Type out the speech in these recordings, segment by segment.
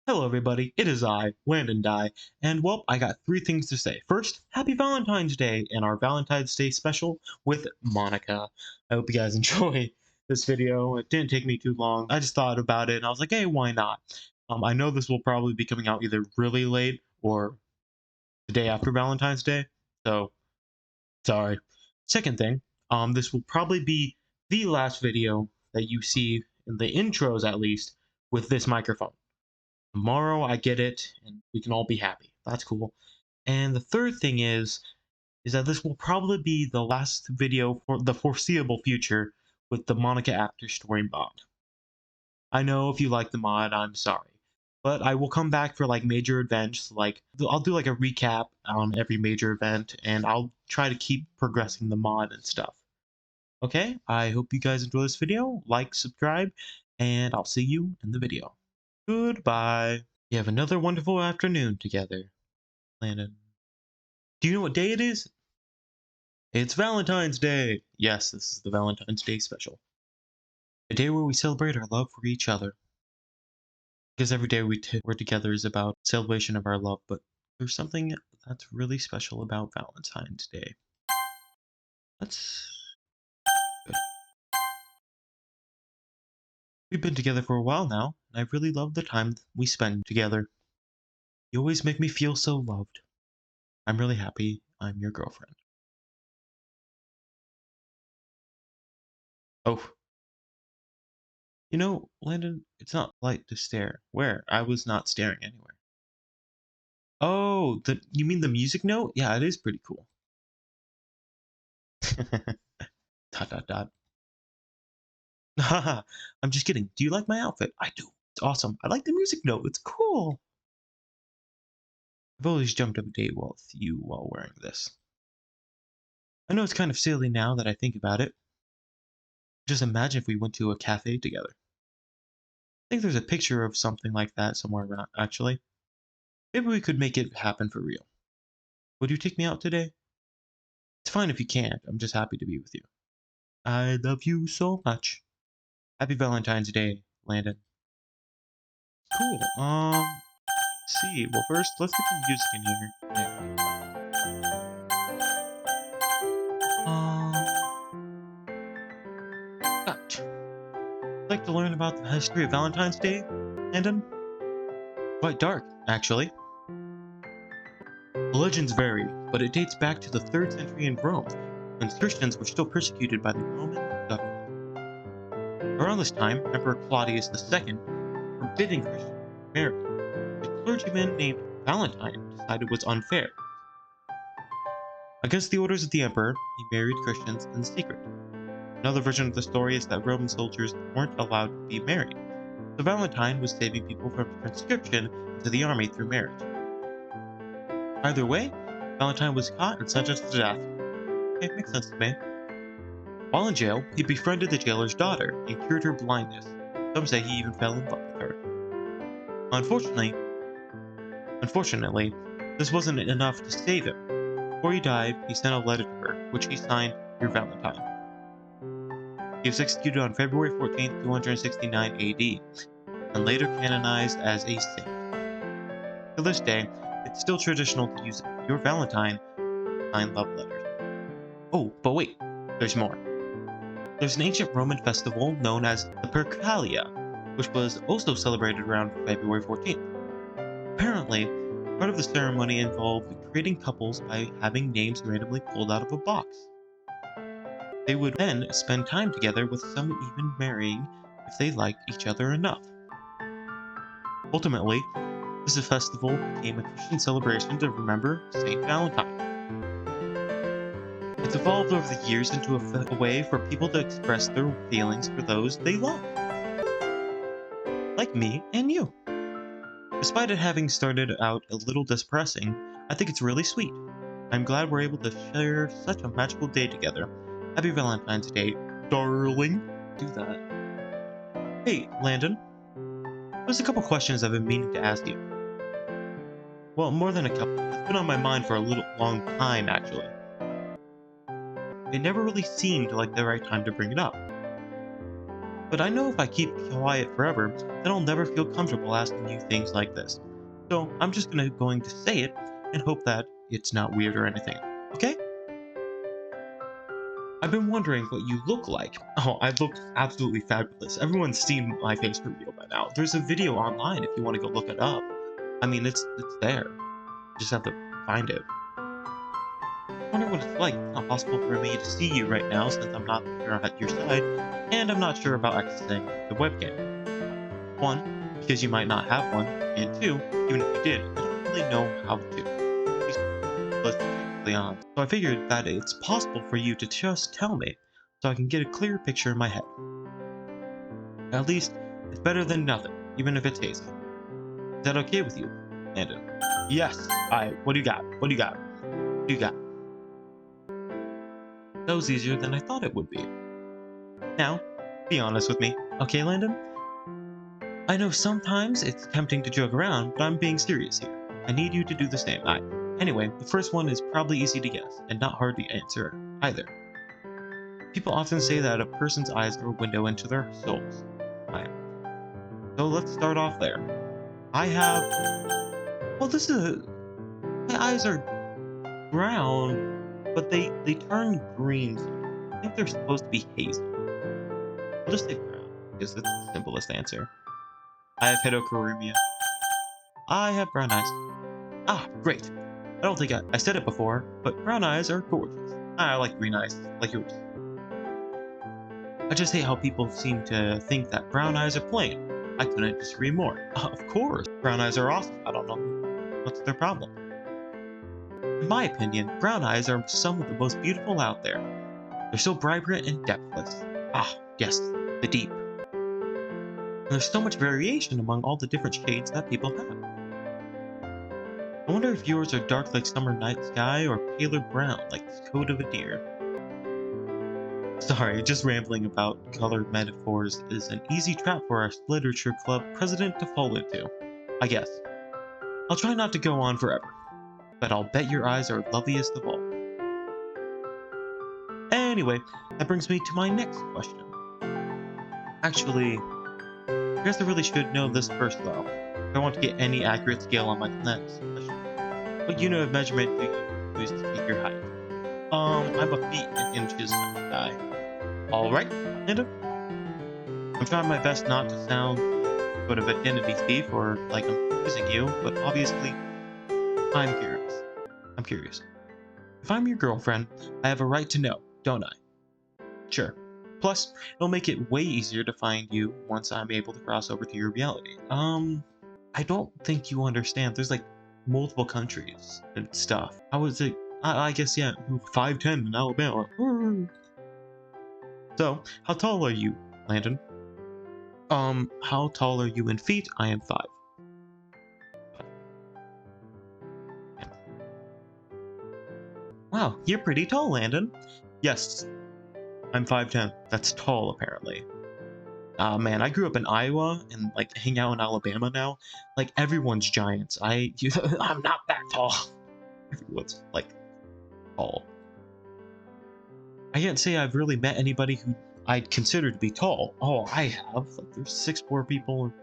Hello everybody, it is I, Landon Die, and well, I got three things to say. First, happy Valentine's Day and our Valentine's Day special with Monica. I hope you guys enjoy this video. It didn't take me too long. I just thought about it and I was like, hey, why not? I know this will probably be coming out either really late or the day after Valentine's Day, so sorry. Second thing, this will probably be the last video that you see in the intros at least with this microphone. Tomorrow I get it, and we can all be happy. That's cool. And the third thing is that this will probably be the last video for the foreseeable future with the Monica After Story mod. I know if you like the mod, I'm sorry. But I will come back for like major events, like I'll do like a recap on every major event, and I'll try to keep progressing the mod and stuff. Okay, I hope you guys enjoy this video, like, subscribe, and I'll see you in the video. Goodbye. You have another wonderful afternoon together, Landon. Do you know what day it is? It's Valentine's Day! Yes, this is the Valentine's Day special. A day where we celebrate our love for each other. Because every day we're together is about celebration of our love, but there's something that's really special about Valentine's Day. That's good. We've been together for a while now, and I really love the time we spend together. You always make me feel so loved. I'm really happy I'm your girlfriend. Oh. You know, Landon, it's not polite to stare. Where? I was not staring anywhere. Oh, you mean the music note? Yeah, it is pretty cool. Dot dot dot. Haha, I'm just kidding. Do you like my outfit? I do. It's awesome. I like the music note. It's cool. I've always jumped up a date with you while wearing this. I know it's kind of silly now that I think about it. Just imagine if we went to a cafe together. I think there's a picture of something like that somewhere around, actually. Maybe we could make it happen for real. Would you take me out today? It's fine if you can't. I'm just happy to be with you. I love you so much. Happy Valentine's Day, Landon. Cool. Let's see. Well, first, let's get some music in here. Got. Like to learn about the history of Valentine's Day, Landon? Quite dark, actually. The legends vary, but it dates back to the 3rd century in Rome, when Christians were still persecuted by the Roman government. Around this time, Emperor Claudius II forbidding Christians to marry. A clergyman named Valentine decided it was unfair. Against the orders of the emperor, he married Christians in secret. Another version of the story is that Roman soldiers weren't allowed to be married, so Valentine was saving people from conscription into the army through marriage. Either way, Valentine was caught and sentenced to death. Okay, makes sense to me. While in jail, he befriended the jailer's daughter and cured her blindness. Some say he even fell in love with her. Unfortunately, this wasn't enough to save him. Before he died, he sent a letter to her, which he signed Your Valentine. He was executed on February 14, 269 AD, and later canonized as a saint. To this day, it's still traditional to use Your Valentine to sign love letters. Oh, but wait, there's more. There's an ancient Roman festival known as the Percalia, which was also celebrated around February 14th. Apparently, part of the ceremony involved creating couples by having names randomly pulled out of a box. They would then spend time together, with some even marrying if they liked each other enough. Ultimately, this festival became a Christian celebration to remember Saint Valentine. It's evolved over the years into a way for people to express their feelings for those they love. Like me and you. Despite it having started out a little depressing, I think it's really sweet. I'm glad we're able to share such a magical day together. Happy Valentine's Day, darling. Do that. Hey, Landon. There's a couple questions I've been meaning to ask you. Well, more than a couple. It's been on my mind for a long time, actually. It never really seemed like the right time to bring it up. But I know if I keep quiet forever, then I'll never feel comfortable asking you things like this. So I'm just going to say it and hope that it's not weird or anything. Okay? I've been wondering what you look like. Oh, I look absolutely fabulous. Everyone's seen my face reveal by now. There's a video online if you want to go look it up. I mean, it's there. You just have to find it. I wonder what it's like. It's not possible for me to see you right now since I'm not here at your side, and I'm not sure about accessing the webcam. One, because you might not have one, and two, even if you did, I don't really know how to. Let's be honest. So I figured that it's possible for you to just tell me, so I can get a clear picture in my head. At least, it's better than nothing, even if it's hazy. Is that okay with you, Landon? Yes. What do you got? What do you got? What do you got? That was easier than I thought it would be. Now, be honest with me, okay, Landon? I know sometimes it's tempting to joke around, but I'm being serious here. I need you to do the same. Anyway, the first one is probably easy to guess, and not hard to answer, either. People often say that a person's eyes are a window into their souls. So let's start off there. My eyes are brown, but they turn green. I think they're supposed to be hazy. I'll just say brown, because it's the simplest answer. I have heterochromia. I have brown eyes. Ah, great. I don't think I said it before, but brown eyes are gorgeous. I like green eyes, like yours. I just hate how people seem to think that brown eyes are plain. I couldn't disagree more. Of course, brown eyes are awesome. I don't know what's their problem. In my opinion, brown eyes are some of the most beautiful out there. They're so vibrant and depthless. Ah, yes, the deep. And there's so much variation among all the different shades that people have. I wonder if yours are dark like summer night sky or paler brown like the coat of a deer. Sorry, just rambling about color metaphors is an easy trap for our literature club president to fall into, I guess. I'll try not to go on forever, but I'll bet your eyes are loveliest of all. Anyway, that brings me to my next question. Actually, I guess I really should know this first though, if I want to get any accurate scale on my next question. What unit of measurement do you use to take your height? I'm a feet and inches kind of guy. Alright, Linda. I'm trying my best not to sound sort of identity thief or like I'm confusing you, but obviously, I'm curious. I'm curious. If I'm your girlfriend, I have a right to know, don't I? Sure. Plus, it'll make it way easier to find you once I'm able to cross over to your reality. I don't think you understand. There's like multiple countries and stuff. How is it? I guess, yeah, 5'10" in Alabama. So, how tall are you, Landon? How tall are you in feet? I am 5. Wow, you're pretty tall, Landon. Yes, I'm 5'10". That's tall, apparently. Man, I grew up in Iowa and like hang out in Alabama now. Like everyone's giants. I'm not that tall. Everyone's like tall. I can't say I've really met anybody who I'd consider to be tall. Oh, I have. Like there's 6'4" people. And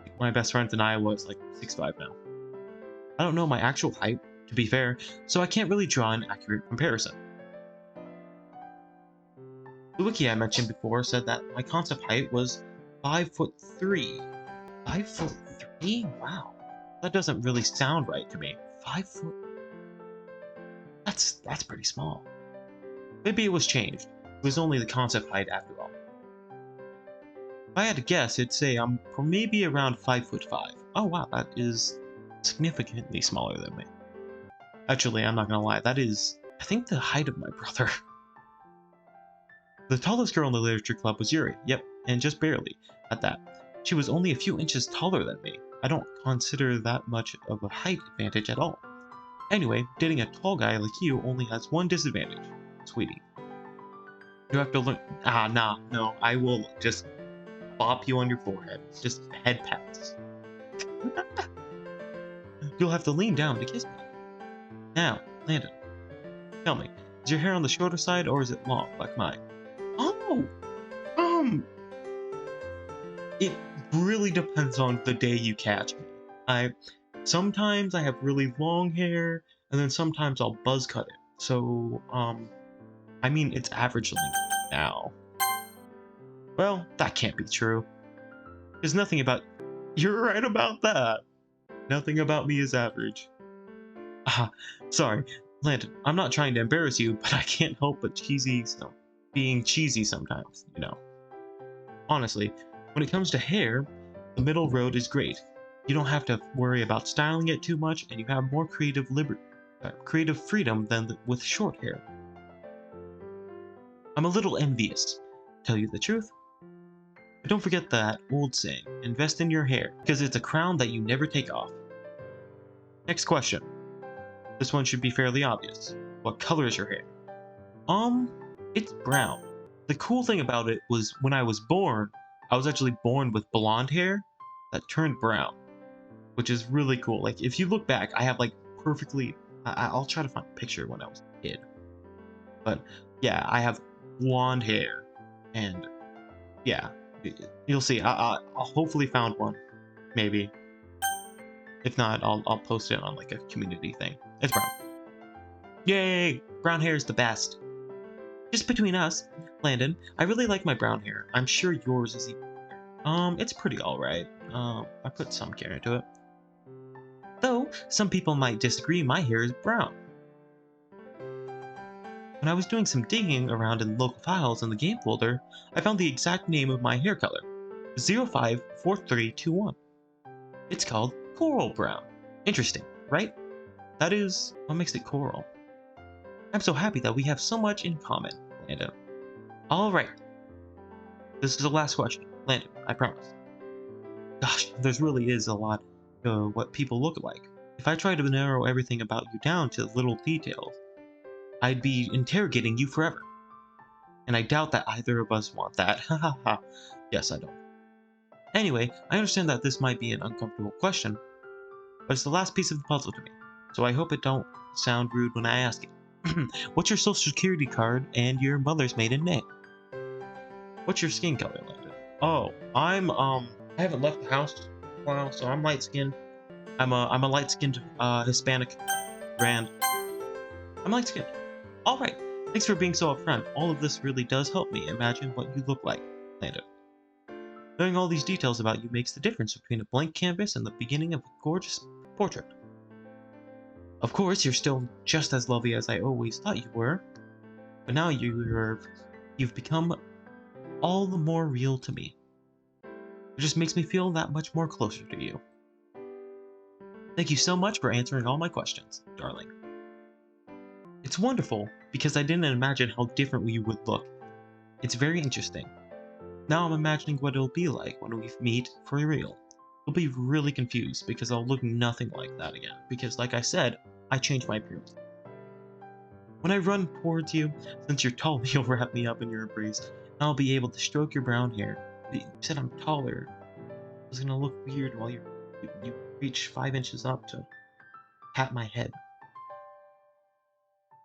like, my best friend in Iowa is like 6'5" now. I don't know my actual height, to be fair, so I can't really draw an accurate comparison. The wiki I mentioned before said that my concept height was 5'3". 5'3"? Wow. That doesn't really sound right to me. 5 foot? That's pretty small. Maybe it was changed. It was only the concept height after all. If I had to guess, it'd say I'm maybe around 5'5". Oh wow, that is significantly smaller than me. Actually, I'm not gonna lie, that is, I think, the height of my brother. The tallest girl in the literature club was Yuri, yep, and just barely, at that. She was only a few inches taller than me. I don't consider that much of a height advantage at all. Anyway, dating a tall guy like you only has one disadvantage, sweetie. You have to learn. No, I will just bop you on your forehead. Just head pats. You'll have to lean down to kiss me. Now, Landon, tell me, is your hair on the shorter side or is it long like mine? Oh, It really depends on the day you catch me. Sometimes I have really long hair, and then sometimes I'll buzz cut it. So, I mean, it's average length now. Well, that can't be true. There's nothing about... You're right about that. Nothing about me is average. Ah, sorry, Landon, I'm not trying to embarrass you, but I can't help but being cheesy sometimes, you know. Honestly, when it comes to hair, the middle road is great. You don't have to worry about styling it too much, and you have more creative freedom than with short hair. I'm a little envious, to tell you the truth. But don't forget that old saying, invest in your hair, because it's a crown that you never take off. Next question. This one should be fairly obvious. What color is your hair? It's brown. The cool thing about it was when I was born, I was actually born with blonde hair that turned brown, which is really cool. Like, if you look back, I have like perfectly... I'll try to find a picture when I was a kid. But yeah, I have blonde hair, and yeah, you'll see. I'll hopefully found one, maybe. If not, I'll post it on like a community thing. It's brown. Yay! Brown hair is the best. Just between us, Landon, I really like my brown hair. I'm sure yours is even better. It's pretty alright. I put some care into it. Though, some people might disagree my hair is brown. When I was doing some digging around in local files in the game folder, I found the exact name of my hair color, 054321. It's called coral brown. Interesting, right? That is what makes it coral. I'm so happy that we have so much in common, Landon. Alright. This is the last question. Landon, I promise. Gosh, there really is a lot of what people look like. If I try to narrow everything about you down to little details, I'd be interrogating you forever. And I doubt that either of us want that. Hahaha. Yes, I don't. Anyway, I understand that this might be an uncomfortable question, but it's the last piece of the puzzle to me, so I hope it don't sound rude when I ask it. What's your social security card and your mother's maiden name? What's your skin color, Landon? Oh, I haven't left the house in a while, so I'm light-skinned. I'm a light-skinned, Hispanic grand. I'm light-skinned. Alright, thanks for being so upfront. All of this really does help me imagine what you look like, Landon. Knowing all these details about you makes the difference between a blank canvas and the beginning of a gorgeous portrait. Of course, you're still just as lovely as I always thought you were, but now you've become all the more real to me. It just makes me feel that much more closer to you. Thank you so much for answering all my questions, darling. It's wonderful, because I didn't imagine how different we would look. It's very interesting. Now I'm imagining what it'll be like when we meet for real. You'll be really confused, because I'll look nothing like that again, because like I said, I changed my appearance. When I run towards you, since you're tall, you'll wrap me up in your embrace, and I'll be able to stroke your brown hair. You said I'm taller. It's gonna look weird while you reach 5 inches up to pat my head.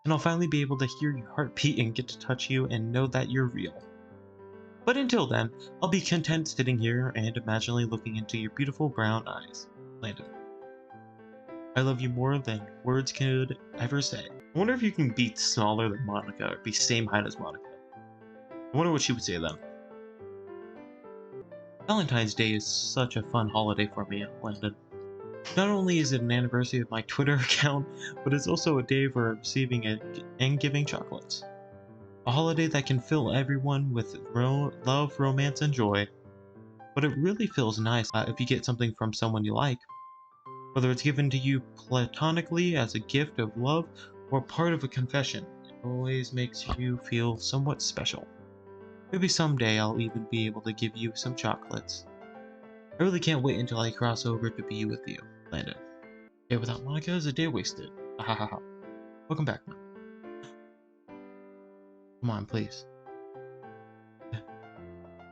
And I'll finally be able to hear your heartbeat and get to touch you and know that you're real. But until then, I'll be content sitting here and imaginally looking into your beautiful brown eyes, Landon. I love you more than words could ever say. I wonder if you can be smaller than Monika or be same height as Monika. I wonder what she would say then. Valentine's Day is such a fun holiday for me, Landon. Not only is it an anniversary of my Twitter account, but it's also a day for receiving and giving chocolates. A holiday that can fill everyone with love, romance, and joy. But it really feels nice if you get something from someone you like. Whether it's given to you platonically as a gift of love or part of a confession, it always makes you feel somewhat special. Maybe someday I'll even be able to give you some chocolates. I really can't wait until I cross over to be with you, Landon. Okay, without Monika is a day wasted. Ahahaha. Welcome back, man. Come on, please.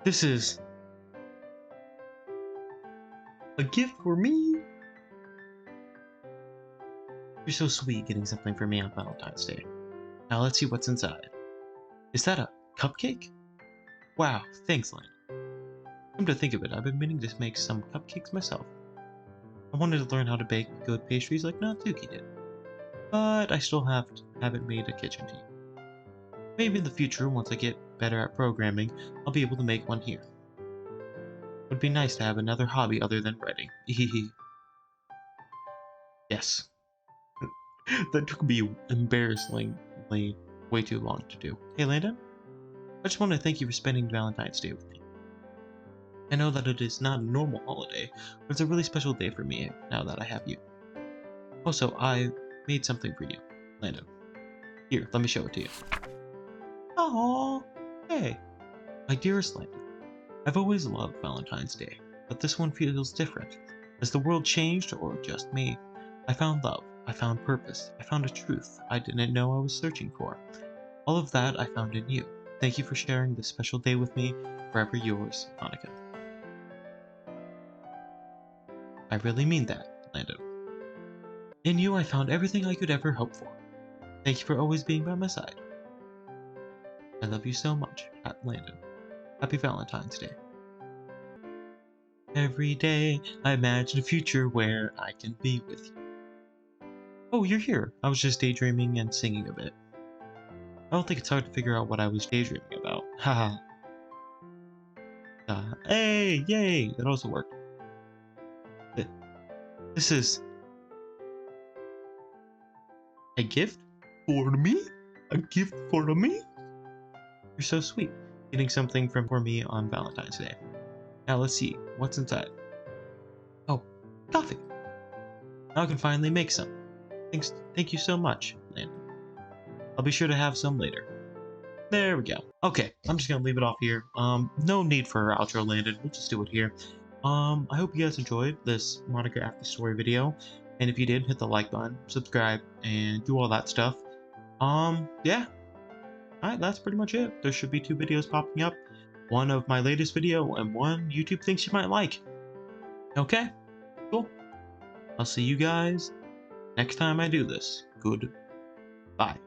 This is a gift for me. You're so sweet getting something for me on Valentine's Day. Now let's see what's inside. Is that a cupcake? Wow, thanks, Landon. Come to think of it, I've been meaning to make some cupcakes myself. I wanted to learn how to bake good pastries like Natsuki did, but I still haven't made a kitchen tea. Maybe in the future, once I get better at programming, I'll be able to make one here. It would be nice to have another hobby other than writing. Yes. That took me embarrassingly way too long to do. Hey Landon, I just want to thank you for spending Valentine's Day with me. I know that it is not a normal holiday, but it's a really special day for me now that I have you. Also, I made something for you, Landon. Here, let me show it to you. Oh, hey. My dearest Landon, I've always loved Valentine's Day, but this one feels different. Has the world changed, or just me? I found love, I found purpose, I found a truth I didn't know I was searching for. All of that I found in you. Thank you for sharing this special day with me. Forever yours, Monika. I really mean that, Landon. In you I found everything I could ever hope for. Thank you for always being by my side. I love you so much, Landon. Happy Valentine's Day. Every day I imagine a future where I can be with you. Oh, you're here. I was just daydreaming and singing a bit. I don't think it's hard to figure out what I was daydreaming about. Haha. Hey, yay! It also worked. This is a gift for me? A gift for me? You're so sweet. Getting something for me on Valentine's Day. Now let's see. What's inside? Oh, coffee. Now I can finally make some. Thank you so much, Landon. I'll be sure to have some later. There we go. Okay, I'm just gonna leave it off here. No need for our outro, Landon. We'll just do it here. I hope you guys enjoyed this Monika After Story video. And if you did, hit the like button, subscribe, and do all that stuff. Yeah. Alright, that's pretty much it. There should be 2 videos popping up. One of my latest video, and one YouTube thinks you might like. Okay, cool. I'll see you guys next time I do this. Goodbye.